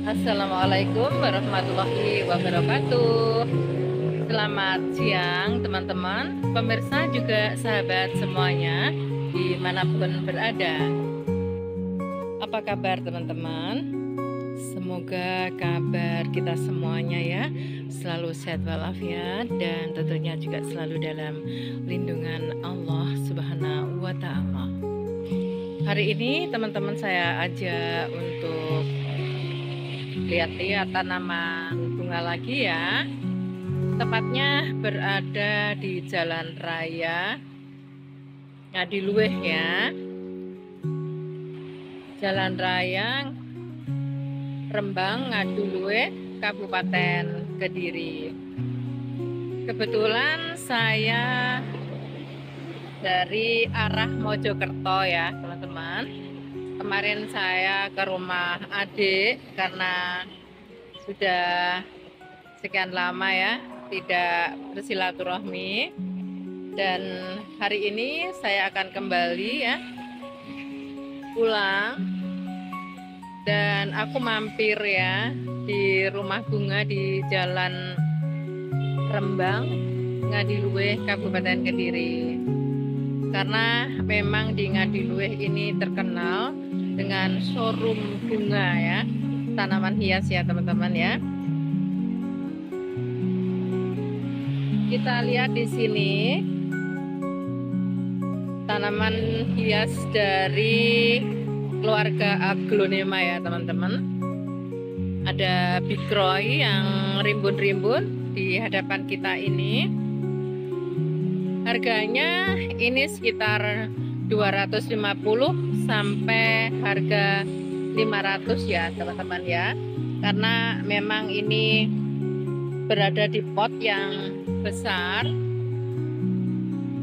Assalamualaikum warahmatullahi wabarakatuh. Selamat siang teman-teman, pemirsa juga sahabat semuanya dimanapun berada. Apa kabar teman-teman? Semoga kabar kita semuanya ya selalu sehat walafiat dan tentunya juga selalu dalam lindungan Allah Subhanahu wa Ta'ala. Hari ini teman-teman saya ajak untuk lihat-lihat tanaman bunga lagi ya. Tepatnya berada di Jalan Raya Ngadiluwih ya. Jalan Raya Rembang Ngadiluwih, Kabupaten Kediri. Kebetulan saya dari arah Mojokerto ya teman-teman. Kemarin saya ke rumah adik karena sudah sekian lama ya tidak bersilaturahmi, dan hari ini saya akan kembali ya pulang, dan aku mampir ya di rumah bunga di Jalan Rembang Ngadiluwih, Kabupaten Kediri. Karena memang di Ngadiluwih ini terkenal dengan showroom bunga ya, tanaman hias ya teman-teman ya. Kita lihat di sini tanaman hias dari keluarga aglonema ya teman-teman. Ada bikroy yang rimbun-rimbun di hadapan kita ini. Harganya ini sekitar 250 sampai harga 500 ya teman-teman ya. Karena memang ini berada di pot yang besar,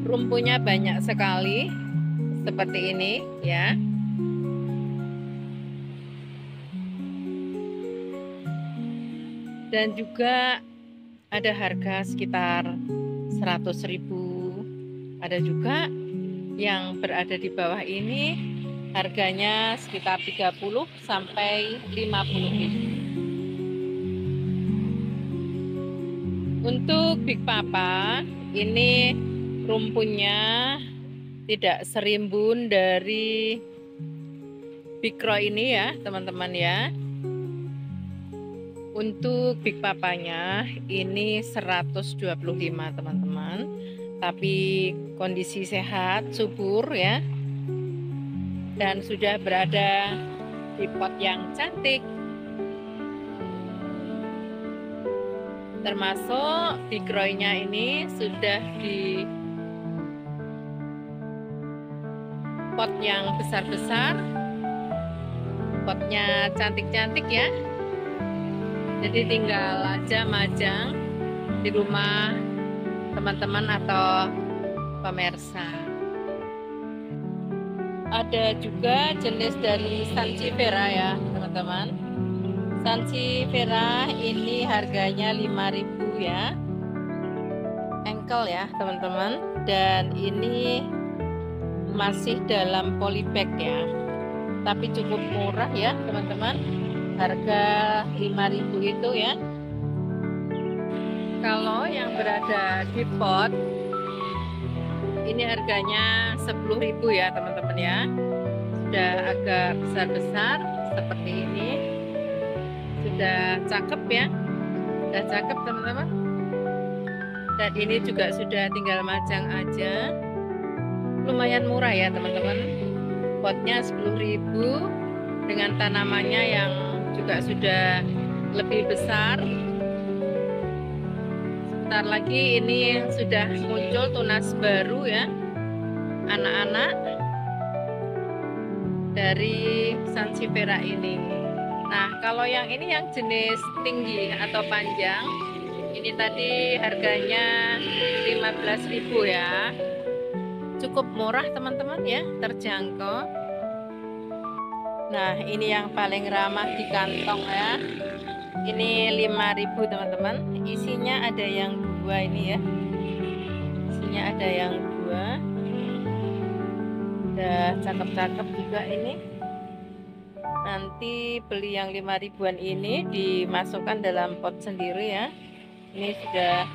rumpunya banyak sekali seperti ini ya. Dan juga ada harga sekitar 100.000. Ada juga yang berada di bawah ini harganya sekitar 30 sampai 50.000. Untuk Big Papa ini rumpunya tidak serimbun dari Bikroy ini ya teman-teman ya. Untuk Big Papanya ini 125 teman-teman, tapi kondisi sehat, subur ya, dan sudah berada di pot yang cantik. Termasuk bikroynya ini sudah di pot yang besar-besar, potnya cantik-cantik ya. Jadi tinggal aja majang di rumah teman-teman atau pemirsa. Ada juga jenis dari Sansevieria ya teman-teman. Sansevieria ini harganya 5.000 ya, engkel ya teman-teman, dan ini masih dalam polybag ya, tapi cukup murah ya teman-teman, harga 5.000 itu ya. Kalau yang berada di pot ini harganya 10.000 ya teman-teman ya. Sudah agak besar-besar seperti ini, sudah cakep ya, sudah cakep teman-teman. Dan ini juga sudah tinggal majang aja, lumayan murah ya teman-teman. Potnya 10.000 dengan tanamannya yang juga sudah lebih besar. Sebentar lagi ini sudah muncul tunas baru ya, anak-anak dari Sansevieria ini. Nah kalau yang ini yang jenis tinggi atau panjang, ini tadi harganya 15.000 ya, cukup murah teman-teman ya, terjangkau. Nah ini yang paling ramah di kantong ya, ini 5.000 teman-teman. Isinya ada yang 2 ini ya, isinya ada yang 2, udah cakep-cakep juga ini. Nanti beli yang 5 ribuan ini dimasukkan dalam pot sendiri ya. Ini sudah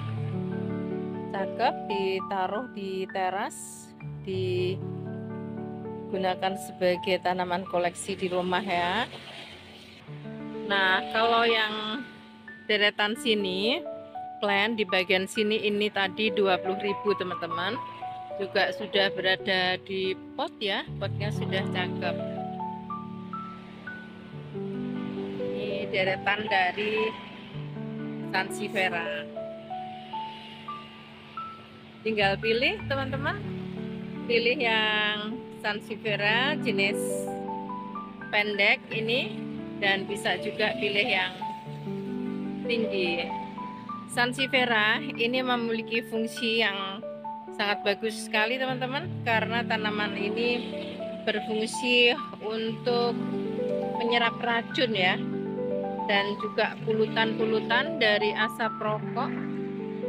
cakep, ditaruh di teras, digunakan sebagai tanaman koleksi di rumah ya. Nah, kalau yang deretan sini, plant di bagian sini ini tadi 20.000 teman-teman. Juga sudah berada di pot ya, potnya sudah cakep. Ini deretan dari Sansevieria. Tinggal pilih teman-teman, pilih yang Sansevieria jenis pendek ini, dan bisa juga pilih yang tinggi. Sansevieria ini memiliki fungsi yang sangat bagus sekali teman-teman, karena tanaman ini berfungsi untuk menyerap racun ya, dan juga polutan-polutan dari asap rokok,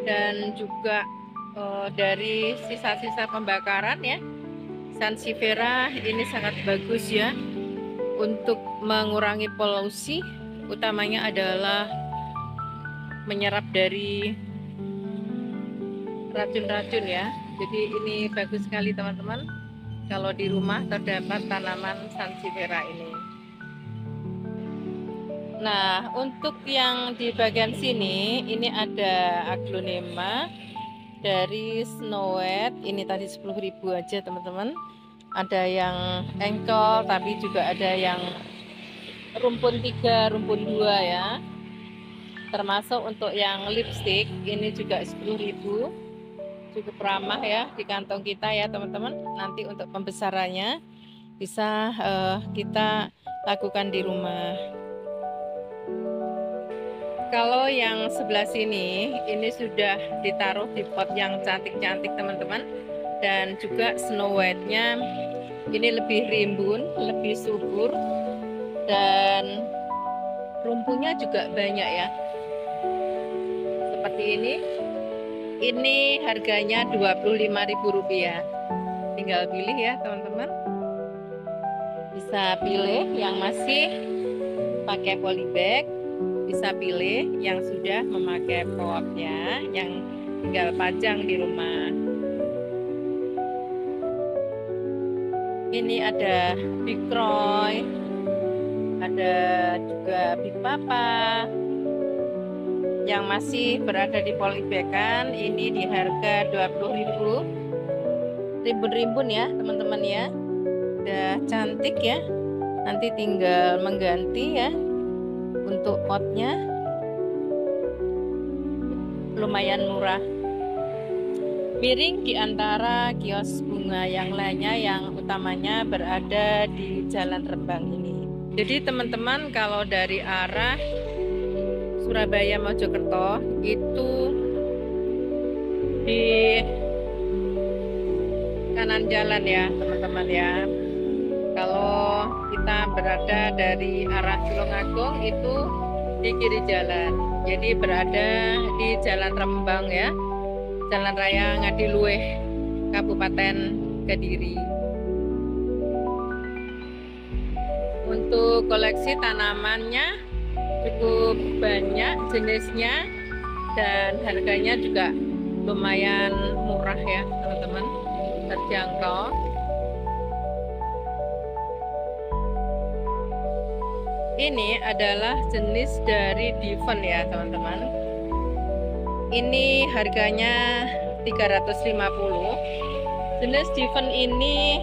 dan juga dari sisa-sisa pembakaran ya. Sansevieria ini sangat bagus ya untuk mengurangi polusi, utamanya adalah menyerap dari racun-racun ya. Jadi ini bagus sekali teman-teman kalau di rumah terdapat tanaman Sansevieria ini. Nah, untuk yang di bagian sini ini ada aglonema dari Snow White. Ini tadi 10.000 aja teman-teman. Ada yang engkel, tapi juga ada yang rumpun 3, rumpun 2 ya. Termasuk untuk yang lipstick ini juga 10.000. Cukup ramah ya di kantong kita ya teman-teman. Nanti untuk pembesarannya bisa kita lakukan di rumah. Kalau yang sebelah sini ini sudah ditaruh di pot yang cantik-cantik teman-teman, dan juga Snow White-nya ini lebih rimbun, lebih subur, dan rumpunya juga banyak ya. Seperti ini. Ini harganya Rp25.000. Tinggal pilih ya teman-teman. Bisa pilih yang masih pakai polybag, bisa pilih yang sudah memakai pot ya, yang tinggal pajang di rumah. Ini ada Big Roy, ada juga Big Papa. Yang masih berada di polybagan ini di harga 20.000. Rimbun-rimbun ya teman-teman ya. Udah cantik ya. Nanti tinggal mengganti ya. Untuk potnya lumayan murah. Miring di antara kios bunga yang lainnya yang utamanya berada di Jalan Rembang ini. Jadi teman-teman kalau dari arah Surabaya Mojokerto itu di kanan jalan ya teman-teman ya. Kalau kita berada dari arah Tulungagung itu di kiri jalan, jadi berada di Jalan Rembang ya, Jalan Raya Ngadiluih, Kabupaten Kediri. Untuk koleksi tanamannya cukup banyak jenisnya, dan harganya juga lumayan murah ya teman-teman, terjangkau. Ini adalah jenis dari Devon ya teman-teman. Ini harganya 350. Jenis Devon ini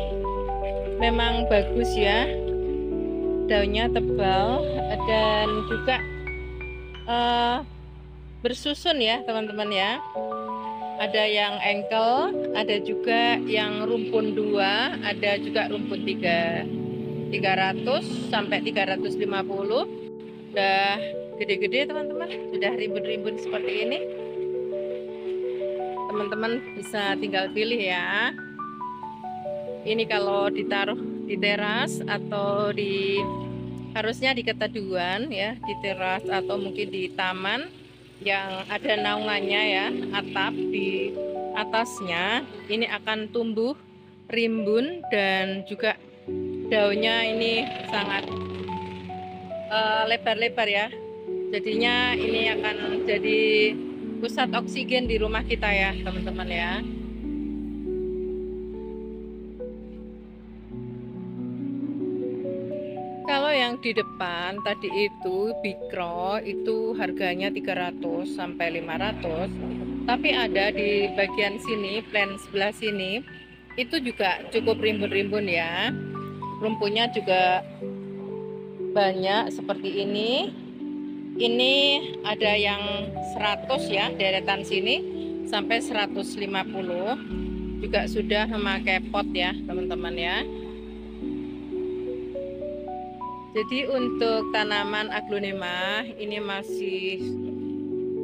memang bagus ya, daunnya tebal dan juga bersusun ya teman-teman ya. Ada yang engkel, ada juga yang rumpun 2, ada juga rumpun 3. 300 sampai 350. Udah gede-gede teman-teman, sudah rimbun-rimbun seperti ini. Teman-teman bisa tinggal pilih ya. Ini kalau ditaruh di teras atau harusnya di keteduhan ya, di teras atau mungkin di taman yang ada naungannya ya, atap di atasnya, ini akan tumbuh rimbun dan juga daunnya ini sangat lebar-lebar ya. Jadinya ini akan jadi pusat oksigen di rumah kita ya teman-teman ya. Kalau yang di depan tadi itu Bikro itu harganya 300 sampai 500. Tapi ada di bagian sini, plan sebelah sini itu juga cukup rimbun-rimbun ya. Rumputnya juga banyak seperti ini. Ini ada yang 100 ya, deretan sini sampai 150. Juga sudah memakai pot ya teman-teman ya. Jadi untuk tanaman aglonema ini masih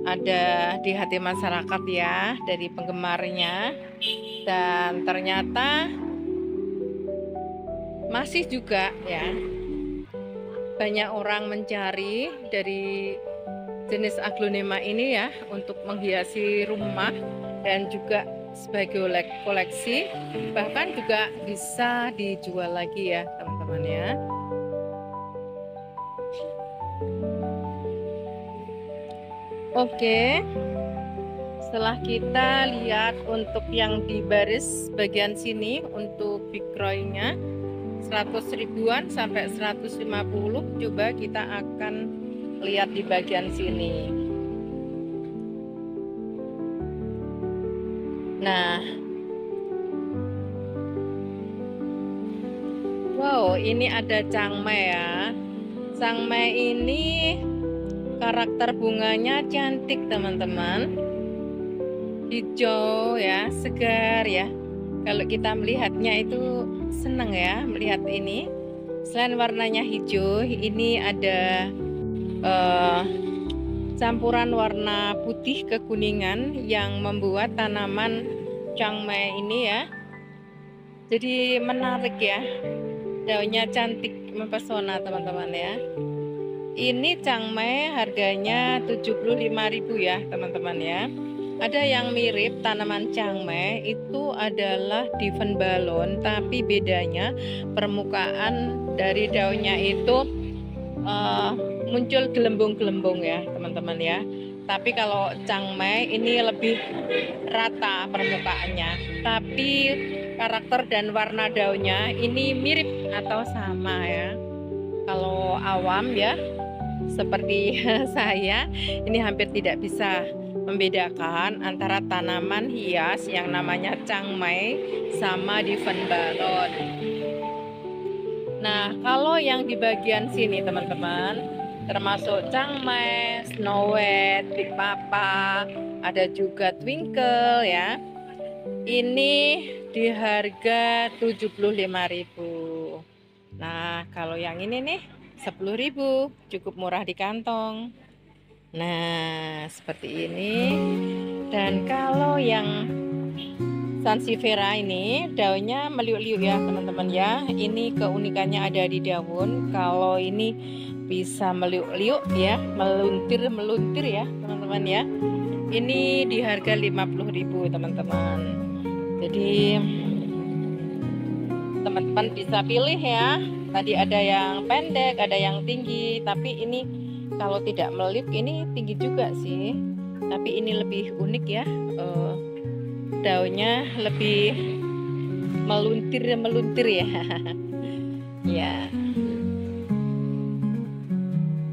ada di hati masyarakat ya, dari penggemarnya, dan ternyata masih juga ya banyak orang mencari dari jenis aglonema ini ya untuk menghiasi rumah dan juga sebagai koleksi, bahkan juga bisa dijual lagi ya teman-teman ya. Oke, setelah kita lihat untuk yang di baris bagian sini untuk Bikroy-nya 100 ribuan sampai 150, coba kita akan lihat di bagian sini. Nah, wow, ini ada cangmai ya. Cangmai ini karakter bunganya cantik teman-teman, hijau ya, segar ya. Kalau kita melihatnya itu senang ya melihat ini. Selain warnanya hijau, ini ada campuran warna putih kekuningan yang membuat tanaman cangmai ini ya jadi menarik ya. Daunnya cantik, mempesona teman-teman ya. Ini cangmai harganya 75.000 ya teman-teman ya. Ada yang mirip tanaman cangmai itu adalah diven balon, tapi bedanya permukaan dari daunnya itu muncul gelembung-gelembung ya teman-teman ya. Tapi kalau cangmai ini lebih rata permukaannya, tapi karakter dan warna daunnya ini mirip atau sama ya. Kalau awam ya seperti saya ini hampir tidak bisa membedakan antara tanaman hias yang namanya cangmai sama diven balon. Nah, kalau yang di bagian sini teman-teman, termasuk cangmai, snow white, big papa, ada juga twinkle ya. Ini di harga 75.000. Nah, kalau yang ini nih 10.000, cukup murah di kantong. Nah, seperti ini. Dan kalau yang sansevieria ini daunnya meliuk-liuk ya teman-teman ya. Ini keunikannya ada di daun. Kalau ini bisa meliuk-liuk ya, meluntir ya teman-teman ya. Ini di harga 50.000 teman-teman. Jadi teman-teman bisa pilih ya. Tadi ada yang pendek, ada yang tinggi, tapi ini kalau tidak meliuk ini tinggi juga sih. Tapi ini lebih unik ya. Daunnya lebih meluntir ya. Ya.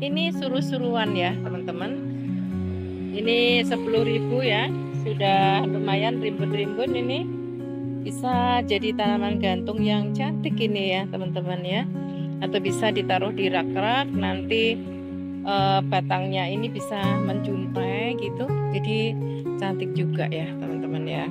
Ini suruh-suruan ya, teman-teman. Ini 10.000 ya. Sudah lumayan rimbun-rimbun ini. Bisa jadi tanaman gantung yang cantik ini ya, teman-teman ya. Atau bisa ditaruh di rak-rak, nanti batangnya ini bisa menjuntai gitu. Jadi cantik juga ya, teman-teman ya.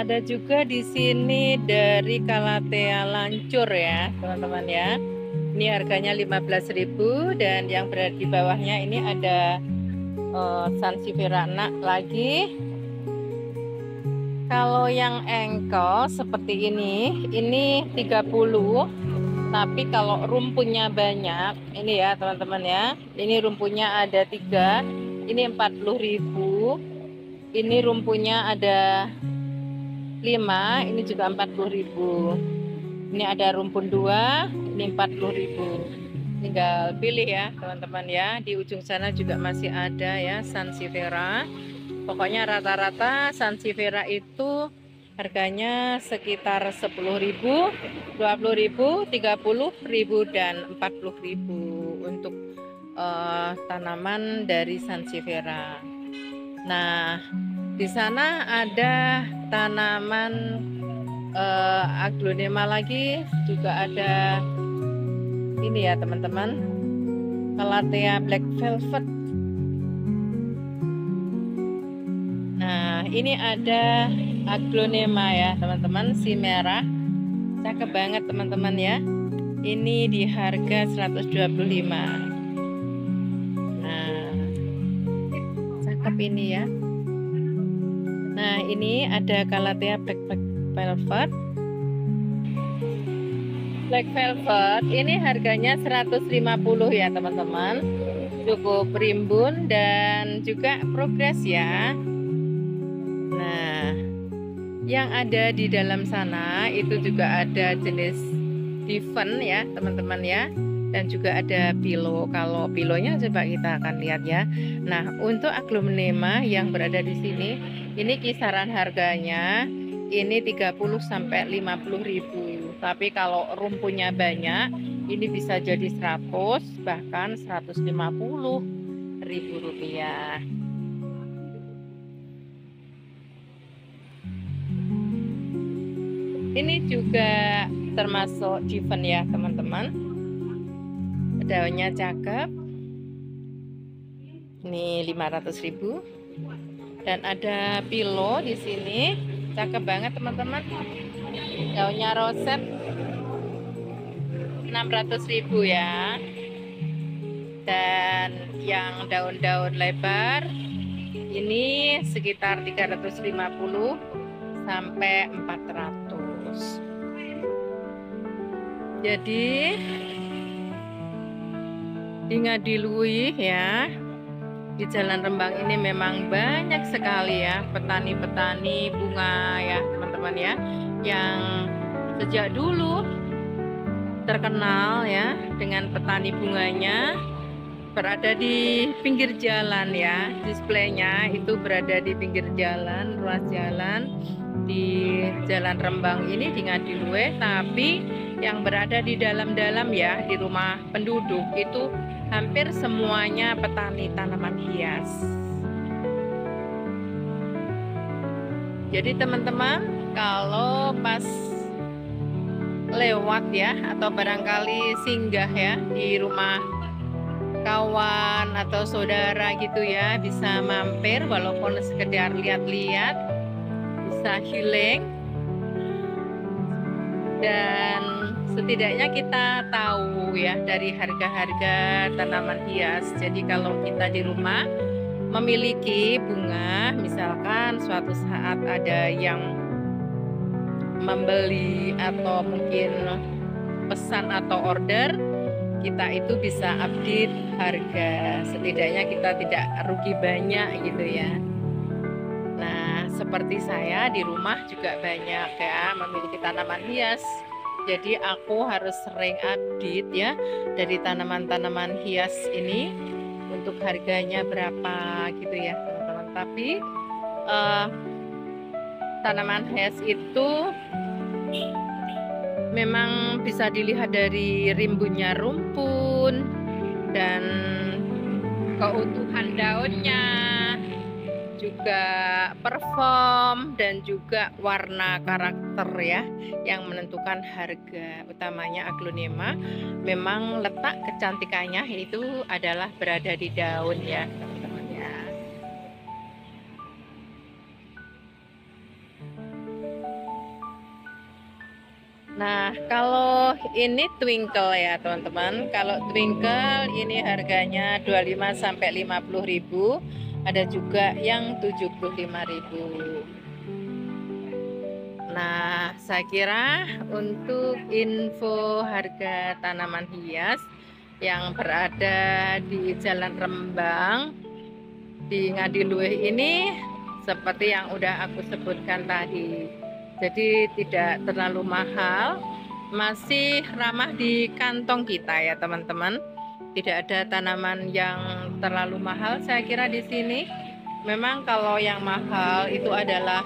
Ada juga di sini dari Calathea lancur ya, teman-teman ya. Ini harganya 15.000 dan yang berada di bawahnya ini ada sansevieria lagi. Kalau yang engkel seperti ini 30. Tapi kalau rumpunnya banyak, ini ya teman-teman ya. Ini rumpunnya ada 3, ini 40.000. Ini rumpunnya ada 5, ini juga 40.000. Ini ada rumpun 2, ini 40.000. Tinggal pilih ya teman-teman ya. Di ujung sana juga masih ada ya sansevieria. Pokoknya rata-rata sansevieria itu harganya sekitar 10.000, 20.000, 30.000 dan 40.000 untuk tanaman dari sansevieria. Nah, di sana ada tanaman aglonema lagi, juga ada ini ya teman-teman, Calathea black velvet. Nah, ini ada aglonema ya teman-teman, si merah, cakep banget teman-teman ya. Ini di harga 125. Nah, cakep ini ya. Nah, ini ada Calathea black velvet. Black velvet ini harganya 150 ya teman-teman. Cukup rimbun dan juga progres ya. Nah, yang ada di dalam sana itu juga ada jenis diven ya teman-teman ya. Dan juga ada pilo. Kalau pilonya coba kita akan lihat ya. Nah, untuk aglonema yang berada di sini, ini kisaran harganya ini 30 sampai 50.000. Tapi kalau rumpunnya banyak, ini bisa jadi 100 bahkan 150.000 rupiah. Ini juga termasuk diven ya teman-teman. Daunnya cakep. Ini 500.000. Dan ada pilo di sini, cakep banget teman-teman. Daunnya roset 600.000 ya. Dan yang daun-daun lebar ini sekitar 350 sampai 400. Jadi di Ngadiluih ya, di Jalan Rembang ini memang banyak sekali ya petani-petani bunga ya teman-teman ya, yang sejak dulu terkenal ya dengan petani bunganya, berada di pinggir jalan ya. Displaynya itu berada di pinggir jalan, ruas jalan di Jalan Rembang ini di Ngadiluih. Tapi yang berada di dalam-dalam ya, di rumah penduduk itu hampir semuanya petani tanaman hias. Jadi teman-teman, kalau pas lewat ya, atau barangkali singgah ya di rumah kawan atau saudara gitu ya, bisa mampir walaupun sekedar lihat-lihat, bisa healing, dan setidaknya kita tahu ya dari harga-harga tanaman hias. Jadi kalau kita di rumah memiliki bunga, misalkan suatu saat ada yang membeli atau mungkin pesan atau order, kita itu bisa update harga, setidaknya kita tidak rugi banyak gitu ya. Nah, seperti saya di rumah juga banyak ya memiliki tanaman hias, jadi aku harus sering update ya dari tanaman-tanaman hias ini untuk harganya berapa gitu ya teman-teman. Tapi tanaman hias itu memang bisa dilihat dari rimbunnya rumpun dan keutuhan daunnya, juga perform dan juga warna karakter ya yang menentukan harga. Utamanya aglonema memang letak kecantikannya itu adalah berada di daun ya teman-teman ya. Nah, kalau ini twinkle ya teman-teman. Kalau twinkle ini harganya 25 sampai 50.000. Ada juga yang 75.000. Nah, saya kira untuk info harga tanaman hias yang berada di Jalan Rembang di Ngadiluih ini seperti yang udah aku sebutkan tadi. Jadi tidak terlalu mahal, masih ramah di kantong kita ya teman-teman. Tidak ada tanaman yang terlalu mahal saya kira di sini. Memang kalau yang mahal itu adalah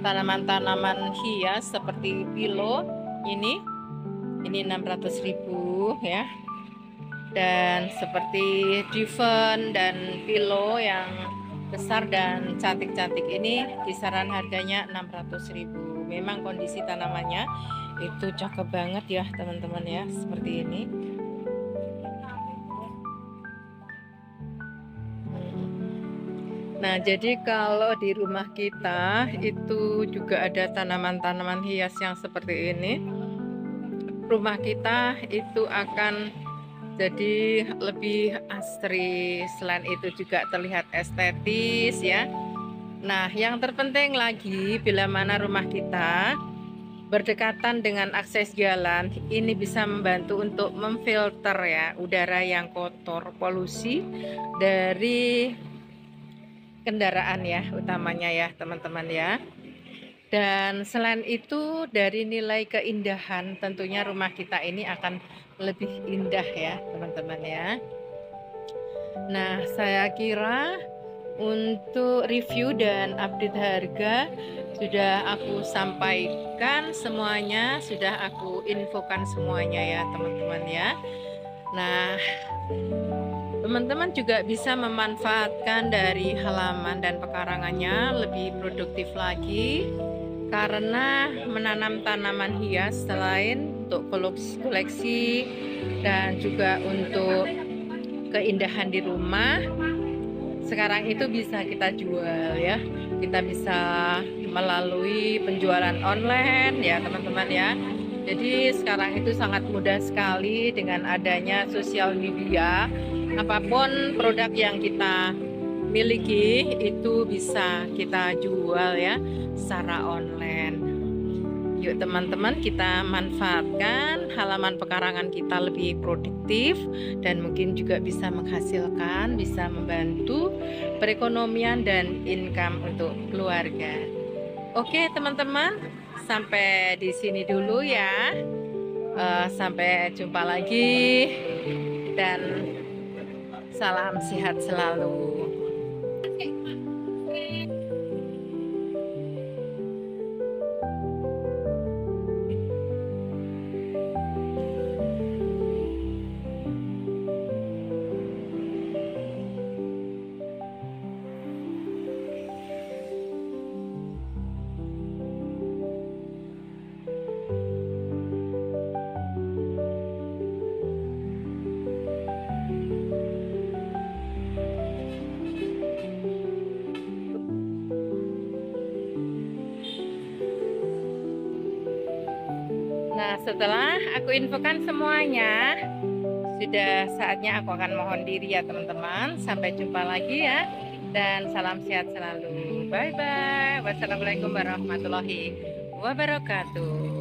tanaman-tanaman hias seperti pilo ini 600.000 ya, dan seperti diven dan pilo yang besar dan cantik-cantik ini kisaran harganya 600.000. Memang kondisi tanamannya itu cakep banget ya teman-teman ya, seperti ini. Nah, jadi kalau di rumah kita itu juga ada tanaman-tanaman hias yang seperti ini. Rumah kita itu akan jadi lebih asri. Selain itu juga terlihat estetis ya. Nah, yang terpenting lagi bila mana rumah kita berdekatan dengan akses jalan, ini bisa membantu untuk memfilter ya udara yang kotor, polusi dari kendaraan ya utamanya ya teman-teman ya. Dan selain itu dari nilai keindahan tentunya rumah kita ini akan lebih indah ya teman-teman ya. Nah, saya kira untuk review dan update harga sudah aku sampaikan semuanya, sudah aku infokan semuanya ya teman-teman ya. Nah, teman-teman juga bisa memanfaatkan dari halaman dan pekarangannya lebih produktif lagi, karena menanam tanaman hias selain untuk koleksi dan juga untuk keindahan di rumah, sekarang itu bisa kita jual ya. Kita bisa melalui penjualan online ya teman-teman ya. Jadi sekarang itu sangat mudah sekali dengan adanya sosial media. Apapun produk yang kita miliki itu bisa kita jual ya secara online. Yuk teman-teman, kita manfaatkan halaman pekarangan kita lebih produktif dan mungkin juga bisa menghasilkan, bisa membantu perekonomian dan income untuk keluarga. Oke teman-teman, sampai di sini dulu ya. Sampai jumpa lagi dan salam sehat selalu. Nah, setelah aku infokan semuanya, sudah saatnya aku akan mohon diri ya teman-teman. Sampai jumpa lagi ya. Dan salam sehat selalu. Bye-bye. Wassalamualaikum warahmatullahi wabarakatuh.